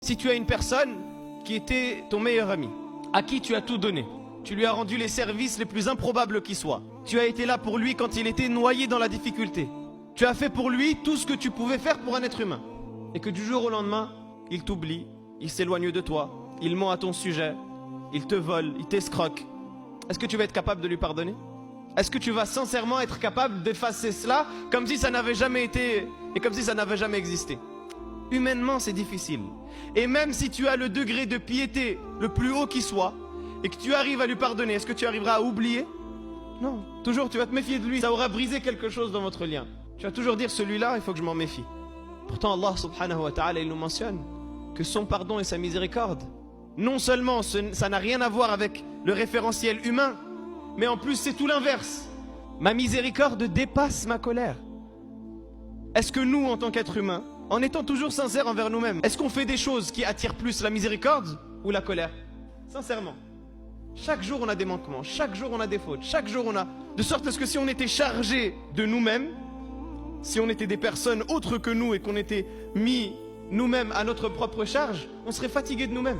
Si tu as une personne qui était ton meilleur ami, à qui tu as tout donné, tu lui as rendu les services les plus improbables qui soient, tu as été là pour lui quand il était noyé dans la difficulté, tu as fait pour lui tout ce que tu pouvais faire pour un être humain, et que du jour au lendemain, il t'oublie, il s'éloigne de toi, il ment à ton sujet, il te vole, il t'escroque. Est-ce que tu vas être capable de lui pardonner? Est-ce que tu vas sincèrement être capable d'effacer cela comme si ça n'avait jamais été et comme si ça n'avait jamais existé? Humainement, c'est difficile. Et même si tu as le degré de piété le plus haut qui soit et que tu arrives à lui pardonner, est-ce que tu arriveras à oublier? Non. Toujours, tu vas te méfier de lui. Ça aura brisé quelque chose dans votre lien. Tu vas toujours dire, celui-là, il faut que je m'en méfie. Pourtant, Allah subhanahu wa ta'ala, il nous mentionne que son pardon et sa miséricorde, non seulement ça n'a rien à voir avec le référentiel humain, mais en plus c'est tout l'inverse. Ma miséricorde dépasse ma colère. Est-ce que nous, en tant qu'êtres humains, en étant toujours sincères envers nous-mêmes, est-ce qu'on fait des choses qui attirent plus la miséricorde ou la colère? Sincèrement. Chaque jour on a des manquements, chaque jour on a des fautes, chaque jour on a... De sorte à ce que si on était chargé de nous-mêmes, si on était des personnes autres que nous et qu'on était mis nous-mêmes à notre propre charge, on serait fatigué de nous-mêmes.